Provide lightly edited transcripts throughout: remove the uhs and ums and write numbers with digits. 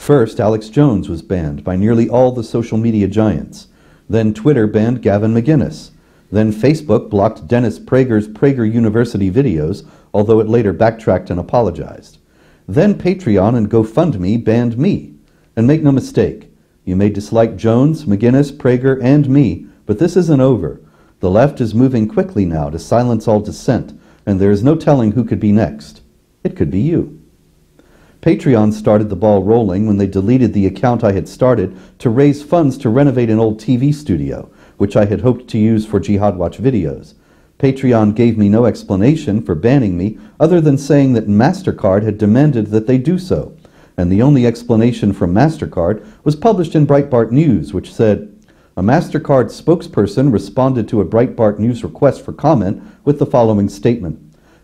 First, Alex Jones was banned by nearly all the social media giants. Then Twitter banned Gavin McInnes. Then Facebook blocked Dennis Prager's Prager University videos, although it later backtracked and apologized. Then Patreon and GoFundMe banned me. And make no mistake, you may dislike Jones, McInnes, Prager, and me, but this isn't over. The left is moving quickly now to silence all dissent, and there is no telling who could be next. It could be you. Patreon started the ball rolling when they deleted the account I had started to raise funds to renovate an old TV studio, which I had hoped to use for Jihad Watch videos. Patreon gave me no explanation for banning me other than saying that MasterCard had demanded that they do so, and the only explanation from MasterCard was published in Breitbart News, which said, "A MasterCard spokesperson responded to a Breitbart News request for comment with the following statement.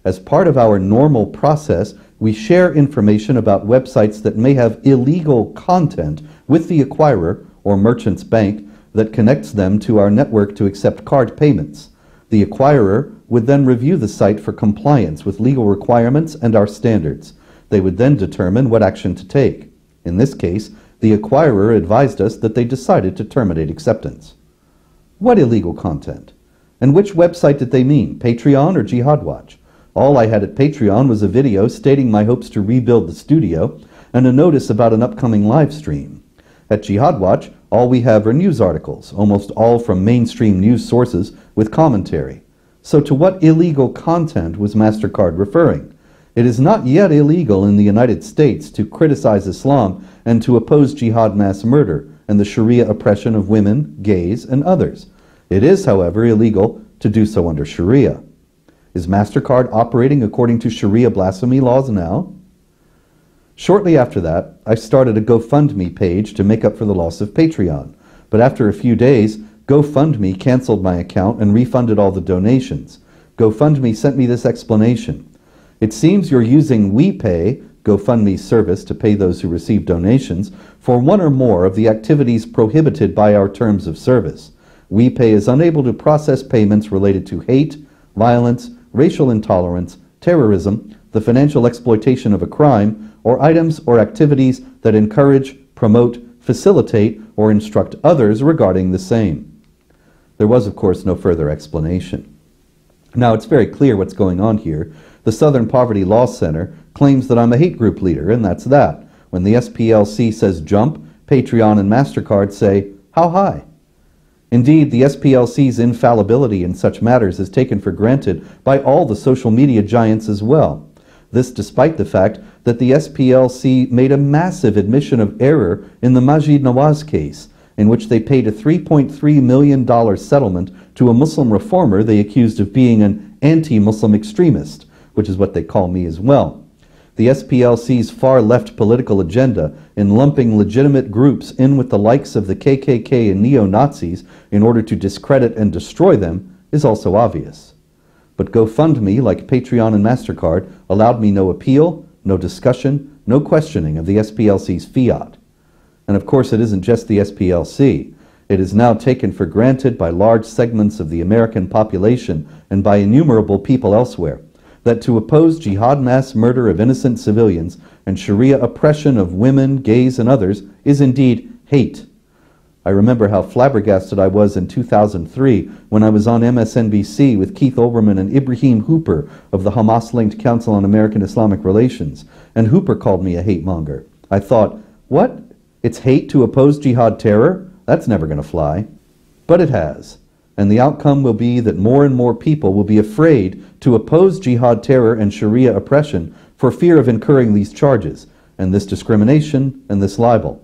As part of our normal process, we share information about websites that may have illegal content with the acquirer or merchant's bank that connects them to our network to accept card payments. The acquirer would then review the site for compliance with legal requirements and our standards. They would then determine what action to take. In this case, the acquirer advised us that they decided to terminate acceptance." What illegal content? And which website did they mean, Patreon or Jihad Watch? All I had at Patreon was a video stating my hopes to rebuild the studio and a notice about an upcoming live stream. At Jihad Watch, all we have are news articles, almost all from mainstream news sources with commentary. So to what illegal content was MasterCard referring? It is not yet illegal in the United States to criticize Islam and to oppose jihad mass murder and the Sharia oppression of women, gays, and others. It is, however, illegal to do so under Sharia. Is MasterCard operating according to Sharia blasphemy laws now? Shortly after that, I started a GoFundMe page to make up for the loss of Patreon, but after a few days, GoFundMe canceled my account and refunded all the donations. GoFundMe sent me this explanation. "It seems you're using WePay, GoFundMe's service to pay those who receive donations, for one or more of the activities prohibited by our terms of service. WePay is unable to process payments related to hate, violence, racial intolerance, terrorism, the financial exploitation of a crime, or items or activities that encourage, promote, facilitate, or instruct others regarding the same." There was, of course, no further explanation. Now, it's very clear what's going on here. The Southern Poverty Law Center claims that I'm a hate group leader, and that's that. When the SPLC says jump, Patreon and MasterCard say, how high? Indeed, the SPLC's infallibility in such matters is taken for granted by all the social media giants as well. This despite the fact that the SPLC made a massive admission of error in the Maajid Nawaz case, in which they paid a $3.3 million settlement to a Muslim reformer they accused of being an anti-Muslim extremist, which is what they call me as well. The SPLC's far-left political agenda in lumping legitimate groups in with the likes of the KKK and neo-Nazis in order to discredit and destroy them is also obvious. But GoFundMe, like Patreon and MasterCard, allowed me no appeal, no discussion, no questioning of the SPLC's fiat. And of course it isn't just the SPLC. It is now taken for granted by large segments of the American population and by innumerable people elsewhere that to oppose jihad mass murder of innocent civilians and Sharia oppression of women, gays, and others is indeed hate. I remember how flabbergasted I was in 2003 when I was on MSNBC with Keith Olbermann and Ibrahim Hooper of the Hamas-linked Council on American Islamic Relations, and Hooper called me a hate monger. I thought, what? It's hate to oppose jihad terror? That's never going to fly. But it has. And the outcome will be that more and more people will be afraid to oppose jihad terror and Sharia oppression for fear of incurring these charges, and this discrimination, and this libel.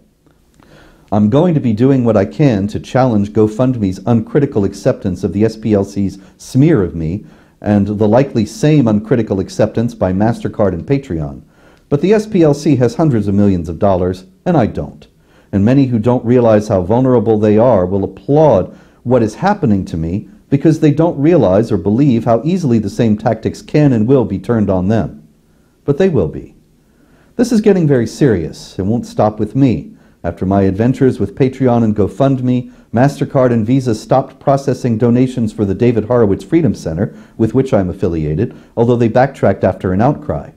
I'm going to be doing what I can to challenge GoFundMe's uncritical acceptance of the SPLC's smear of me, and the likely same uncritical acceptance by MasterCard and Patreon. But the SPLC has hundreds of millions of dollars, and I don't. And many who don't realize how vulnerable they are will applaud what is happening to me because they don't realize or believe how easily the same tactics can and will be turned on them. But they will be. This is getting very serious. It won't stop with me. After my adventures with Patreon and GoFundMe, MasterCard and Visa stopped processing donations for the David Horowitz Freedom Center, with which I'm affiliated, although they backtracked after an outcry.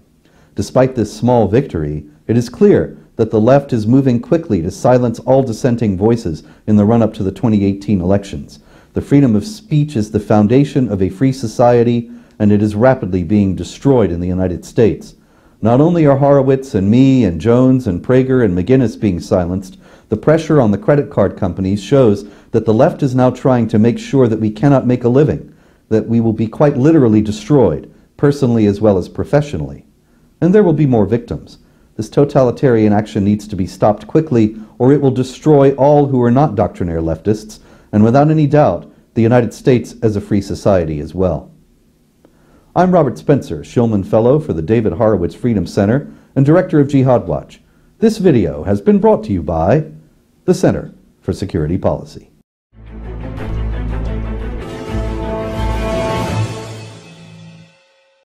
Despite this small victory, it is clear that the left is moving quickly to silence all dissenting voices in the run-up to the 2018 elections. The freedom of speech is the foundation of a free society, and it is rapidly being destroyed in the United States. Not only are Horowitz and me and Jones and Prager and McGinnis being silenced, the pressure on the credit card companies shows that the left is now trying to make sure that we cannot make a living, that we will be quite literally destroyed, personally as well as professionally. And there will be more victims. This totalitarian action needs to be stopped quickly, or it will destroy all who are not doctrinaire leftists, and without any doubt, the United States as a free society as well. I'm Robert Spencer, Shulman Fellow for the David Horowitz Freedom Center and Director of Jihad Watch. This video has been brought to you by the Center for Security Policy.